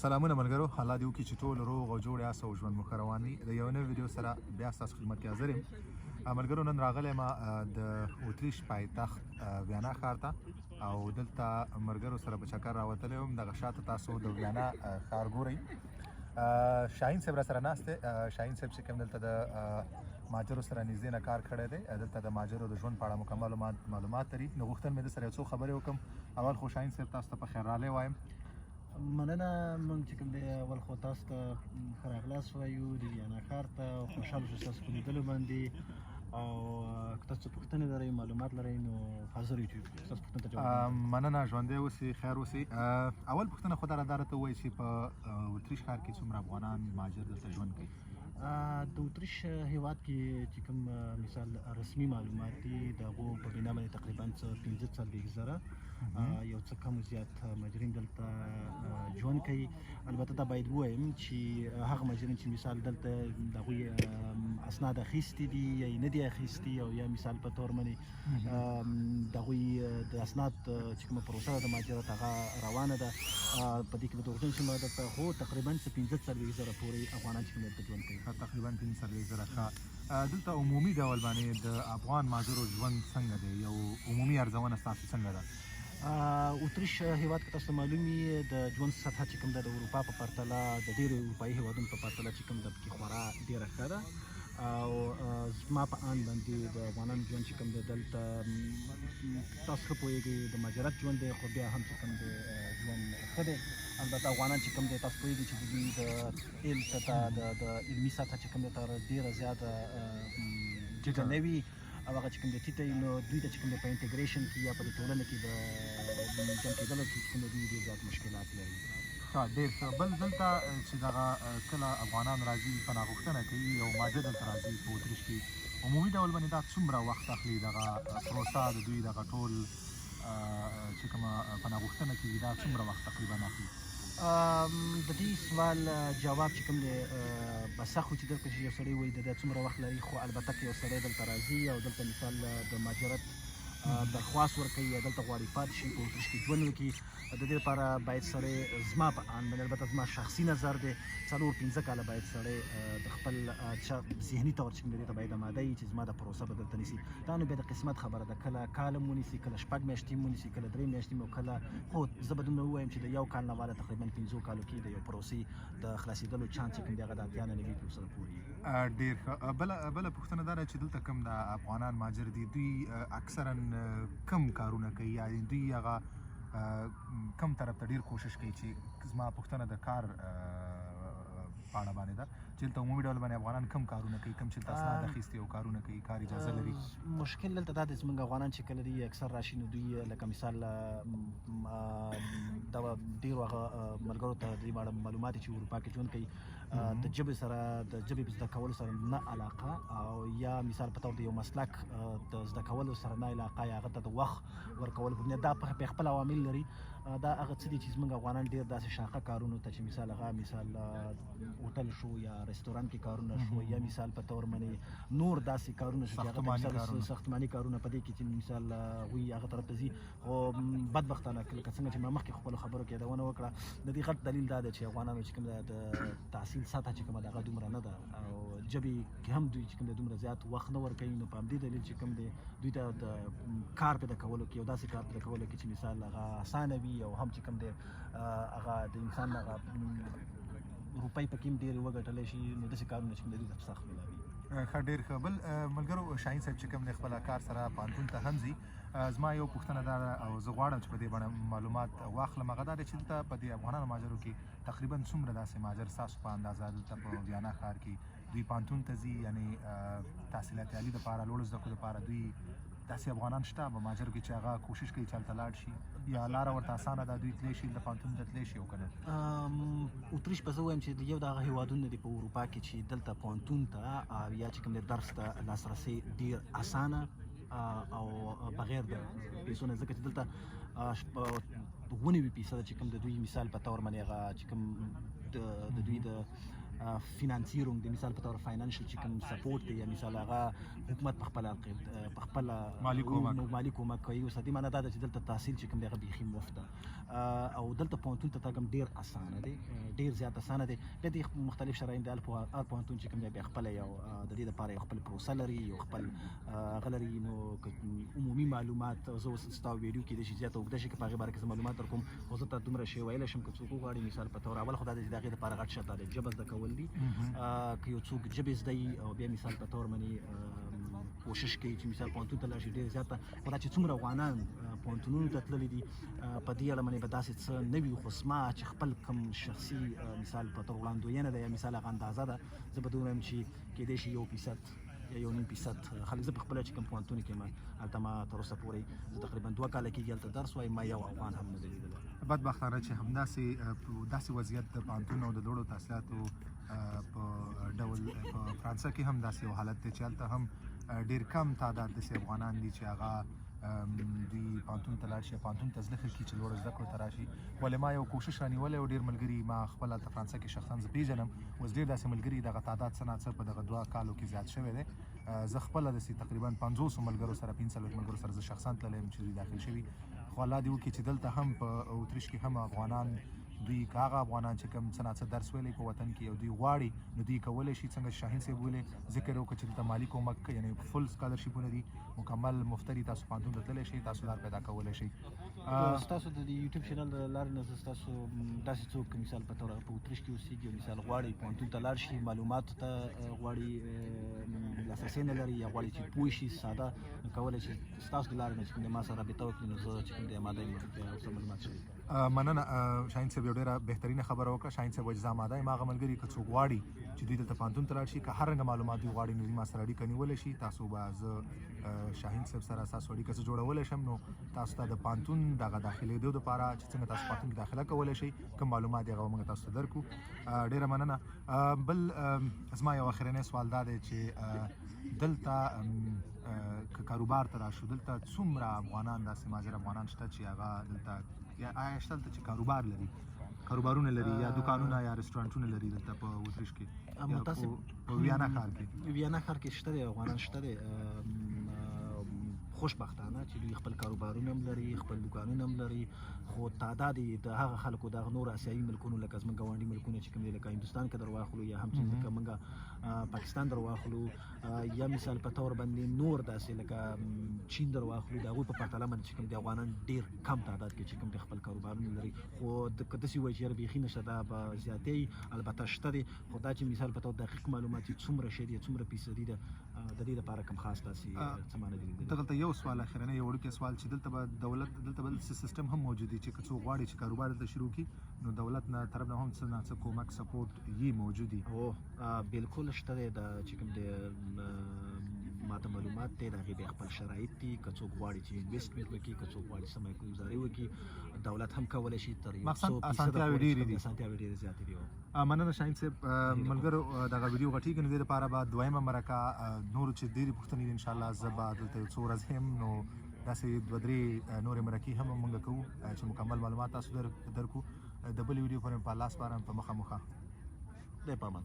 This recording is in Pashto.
سلامونه ملګرو، الله دې وکړي چې ټول روغ او جوړ یاست او ژوند مو ښه روان وي. د یو نوې ویډیو سره بیا ستاسو خدمت کې حاضر یم. ملګرو، نن راغلی یم د اتریش پایتخت ویانا ښار ته او دلته ملګرو سره په چکر راوتلی یم. دغه شاته تاسو د ویانا ښار ګورئ. شاهین صاحب را سره ناست دی. شاهین صاحب چې کوم دلته د ماجرو سره نږدې نه کار کړی دی، دلته د ماجرو د ژوند په اړه مکمل معلومات لري. نو غوښتل مې د سره یو څو خبرې وکړم. اول خو شاهین صاحب تاسو ته په خیر راغلی وایم. مننه. موږ چې کوم دی اول خو تاسو ته ښه راغلاست وایو د ویانا ښار ته. خوشحاله شو ستاسو په لیدلو باندې، او که تاسو پوښتنې لرئ، معلومات لرئ، نو حاضر یو چې ستاسو پوښتنو ته جواب. مننه، ژوندی اوسئ، خیر اوسئ. اول پوښتنه خو دا راته ووایئ چې په اتریش ښار کې څومره افغانان مهاجر دلته ژوند کوي؟ د اتریش هیواد کې چې کوم مثال رسمي معلومات دي، د هغو په بنا باندې تقریبا 15,000 یو څه کم زیات مهاجرین دلته ژوند کوي. البته دا باید ووایم چې هغه مهاجرین چې مثال دلته د هغوی اسناد اخیستي دي یا یې نه دي اخیستي، او یا مثال په طور باندې د هغوی د اسناد چې کومه پروسه ده د مهاجرت هغه روانه ده. په دې کې به دروغجن شم درته، خو تقریبا 15,000 پورې افغانان چې کوم دلته ژوند کوي. تقریبا 15,000. ښه، دلته عمومي ډول باندې د افغان مهاجرو ژوند څنګه دی؟ یو عمومي ارزونه ستاسو څنګه ده؟ اتریش هیواد که تاسو ته معلوم وي، د ژوند سطحه چې کوم ده د اروپا په پرتله د ډېرو اروپایي هیوادونو په پرتله چې کوم ده پکې خورا ډېره ښه ده. او زما په اند باندې د افغانانو ژوند چې کوم دی دلته تاسو ښه پوهېږئ د مهاجرت ژوند دی، خو بیا هم چې کوم دی ژوند ښه دی. البته افغانان چې کوم دی تاسو پوهېږئ چې د دوی د علم سطحه د علمي سطحه چې کوم دی تر ډېره زیاته جګه نه وي، او هغه چې کوم دی ټیټه وي. نو دوی ته چې کوم دی په انټګریشن کې یا په ټولنه کې د جمع کېدلو کې چې کوم دی دوی ډېر زیات مشکلات لري. ښه، ډېر ښه. بل دلته چې دغه کله افغانان راځي پناه غوښتنه کوي او مهاجر دلته راځي په اتریش کې، عمومي ډول باندې دا څومره وخت اخلي دغه پروسه د دوی دغه ټول چې کومه پناه غوښتنه کوي دا څومره وخت تقریبا اخلي؟ د دې سوال جواب چې کوم دی به سخت وي چې درکړو چې یو سړی وایي د دا څومره وخت لري. خو البته که یو سړی دلته راځي او دلته مثال د مهاجرت درخواست ورکوي یا دلته غواړي پاتې شي په اتریش کې ژوند وکړي، د دې لپاره باید سړی زما په اند باندې، البته زما شخصي نظر دی، 4-5 کاله باید سړی د خپل ذهني طور چې کوم دی دې ته باید اماده وي چې زما د پروسه به دلته نیسي. دا نو بیا د قسمت خبره ده، کله کال هم ونیسي، کله 6 میاشتې هم ونیسي، کله 3 میاشتې هم، کله خو زه به دومره ووایم چې د یو کال نه واله تقریبا 5 کالو کې د یو پروسې د خلاصېدلو چانس چې کوم دی هغه د 80 نه 90% پورې. ډېر ښه. بله پوښتنه دا ده چې دلته کوم د افغانان مهاجر دي، دوی اکثرا کم کارونه کوي، یا دوی هغه کم طرف ته ډېر کوشش کوي؟ چې زما پوښتنه د کار په اړه باندې ده چې دلته عمومي ډول باندې افغانان کم کارونه کوي، کم چې دلته اسناد اخیستي او کارونه کوي، کار اجازه لري. مشکل دلته دا دی زموږ افغانان چې کله دوی اکثر راشي، نو دوی لکه مثال دا ډېرو هغه ملګرو ته د دې په اړه معلومات چې اروپا کې ژوند کوي، د ژبې سره د ژبې په زده کولو سره نه علاقه، او یا مثال په طور د یو مسلک د زده کولو سره نه علاقه، یا هغه ته د وخت ورکولو په بنیاد، دا په خپل عوامل لري. دا هغه څه دي چې زموږ افغانان ډېر داسې شاقه کارونو ته چې مثال هغه مثال هوټل شو یا رستوران کې کارونه شو، یا مثال په طور باندې نور داسې کارونه شو چې هغه ساختماني کارونه په دې کې چې مثال هغوی هغه طرف ته ځي. خو بدبختانه لکه څنګه چې ما مخکې خپلو خبرو کې یادونه وکړه، د دې غټ دلیل دا دی چې افغانانو چې کوم د تحصیل سطحه چې کومه ده هغه دومره نه ده، او ژبې کې هم دوی چې کوم دی دومره زیات وخت نه ورکوي. نو په همدې دلیل چې کوم دی دوی ته د کار پیدا کولو کې، یو داسې کار پیدا کولو کې چې مثال هغه اسانه وي، او هم چې کوم دی هغه د انسان هغه روپۍ پکې هم ډېرې وګټلی شي، نو داسې کارونه چې کوم دی دوی ته سخت میلاوي. ښه، ډېر ښه. بل ملګرو، شاهین صاحب چې کوم دی خپله کار سره پوهنتون ته هم ځي. زما یو پوښتنه دا ده او زه غواړم چې په دې باندې معلومات واخلم، هغه دا دی چې دلته په دې افغانانو مهاجرو کې تقریبا څومره داسې مهاجر ستاسو په اندازه دلته په ویانا ښار کې دوی پوهنتون ته ځي، یعنې تحصیلات عالي دپاره، لوړو زده کړو دپاره دوی داسې افغانان شته په مهاجرو کې چې هغه کوشش کوي چې هلته لاړ شي، یا لاره ورته اسانه ده، دوی تللی شي دلته پوهنتون ته تللی شي او که نه؟ اتریش به زه ووایم چې یو د هغه هیوادونه دی په اروپا کې چې دلته پوهنتون ته یا چې کوم دی درس ته لاسرسی ډېر اسانه او بغیر د پیسو نه، ځکه چې دلته 90% چې کوم د دوی مثال په طور باندې هغه چې کوم د دوی د فینانسیرونګ د مثال په تور فاینانشل چې کوم سپورټ دی یا مثال هغه حکومت په خپل مالی کومک کوي. اوس دې معنی دا ده چې دلته تحصیل چې کوم دی هغه بیخي مفت ده او دلته پوهنتون ته تګ هم ډېر اسانه دی، ډېر زیات اسانه دی. بیا د مختلف شرایط د هر پوهنتون چې کوم دی بیا خپله یو د دې لپاره یو خپل پروسه لري، یو خپل هغه لري. نو عمومي معلومات زه اوس ستا ویډیو کې د شي زیاته اوږده شي که په هغې باره کې زه معلومات درکوم، خو زه ته دومره شی ویلی شم که څوک وغواړي مثال په طور اول خو دا دی چې د هغې دپاره غټ شرط دا دی ژبه زده کول دي. که یو څوک ژبې زده وي او بیا مثال په طور باندې کوشش کوي چې مثال پوهنتون ته لاړ شي ډېر زیاته، خو دا چې څومره افغانان پوهنتونونو ته تللي دي په دې اړه باندې به داسې څه نه وي. خو زما چې خپل کوم شخصي مثال په طور وړاندوینه ده یا مثال هغه اندازه ده، زه به دومره یم چې کېدای شي 1% یا 1.5% خلک. زه په خپله چې کوم پوهنتون کې یم هلته ما تر اوسه پورې زه تقریبا 2 کاله کېږي هلته درس وایم، ما یو افغان هم نه دی لیدلی. بدبختانه چې همداسې وضعیت د پوهنتون او د لوړو تحصیلاتو په ډول په فرانسه کې هم داسې یو حالت دی چې هلته هم ډېر کم تعداد داسې افغانان دي چې هغه دوی پوهنتون ته لاړ شي، پوهنتون ته زده کړي چې لوړو زده کړو ته راشي. ولې ما یو کوشش رانیولی او ډېر ملګري ما خپل هلته فرانسه کې شخصا زه پېژنم، اوس ډېر داسې ملګري دغه تعداد څه نه څه په دغه 2 کالو کې زیات شوی دی. زه خپله داسې تقریبا 500 ملګرو سره 500 ملګرو سره زه شخصا تللی یم چې دوی داخل شوي. خو الله دې وکړي چې دلته هم په اتریش کې هم افغانان دوی که هغه افغانان چې کوم څه نه څه درس ویلی په وطن کې او دوی غواړي نو دوی کولی شي څنګه چې شاهین صاحب ویلی ذکر وکړه چې دلته مالي کومک یعنی فل سکالرشیپونه دي، مکمل مفتري تاسو پوهنتون ته تللی شئ، تاسو لار پیدا کولی شئ. ستاسو د یوټیوب چینل د لارې نه زه ستاسو داسې څوک مثال په طور په اتریش کې اوسېږي او مثال غواړي پوهنتون ته لاړ شي، معلوماتو ته غواړي لاسرسی نه لري یا غواړي چې پوه شي ساده، نو کولی شي ستاسو د لارې نه چې کوم دی ما سره رابطه وکړي، نو زه چې کوم دی آماده یم ورته معلومات شریک کړم. مننه شاهین صاحب، یو ډېره بهترینه خبره وکړه. شاهین صاحب وایي زه آماده یم. هغه ملګري که څوک غواړي چې دوی دلته پوهنتون ته لاړ شي، که هر رنګه معلومات دوی غواړي نو دوی ما سره اړیکه نیولی شي. تاسو به زه شاهین صاحب سره ستاسو اړیکه زه جوړولی شم، نو تاسو ته د پوهنتون دغه داخلېدو دپاره چې څنګه تاسو پوهنتون کې داخله کولی شئ، کوم معلومات دي هغه به موږ تاسو ته درکړو. ډېره مننه. بل زما یو اخرنی سوال دا دی چې دلته که کاروبار ته راشو، دلته څومره افغانان داسې مهاجر افغانان شته چې هغه دلته یا آیا شته دلته چې کاروبار لري، کاروبارونه لري یا دکانونه یا رستورانټونه لري دلته په اتریش کې یا په ویانا ښار کې؟ ویانا ښار کې شته دی، افغانان شته دی خوشبختانه چې دوی خپل کاروبارونه هم لري، خپل دکانونه هم لري. خو تعداد یې د هغه خلکو دغه نور اسیایي ملکونو لکه زموږ ګاونډي ملکونه چې کوم دي لکه هندوستان کې در واخلو یا هم چې لکه موږ پاکستان در واخلو یا مثال په طور باندې نور داسې لکه چین در واخلو، د هغوی په پرتله باندې چې کوم دي افغانان ډېر کم تعداد کې چې کوم دي خپل کاروبارونه لري. خو که داسې ووایي چې یاره بیخي نشته، دا به زیاتوي. البته شته دی، خو دا چې مثال په طور دقیق معلومات چې څومره شی دي څومره فیصدي ده د دې لپاره کوم خاص داسې څه معنی دي. دلته یو سوال اخرنی یو وړوکی سوال چې دلته به دولت دلته بل سیستم هم موجود دی چې که څوک غواړي چې کاروبار دلته شروع کړي نو دولت نه طرف نه هم څه نه څه کومک سپورټ یې موجود دی؟ بالکل شته دی. د چې کوم دی ماته معلومات دی د هغې بیا خپل شرایط دي. که څوک غواړي چې انویسټمنټ وکړي، که څوک غواړي سرمایه ګذاري وکړي، دولت هم کولی شي تر 100% اسانتیاوې ډېرې دي. اسانتیاوې ډېرې زیاتې دي. مننه شاهین صاحب. ملګرو دغه ویډیو غټېږي نو دې لپاره به دویمه مرکه نور چې ډېرې پوښتنې دي انشاءالله زه به دلته یو څو ورځې یم، نو داسې 2-3 نورې مرکې هم موږ کوو چې مکمل معلومات تاسو درکړو. د بلې ویډیو پورې په الله سپارم، په مخه. دی په امان.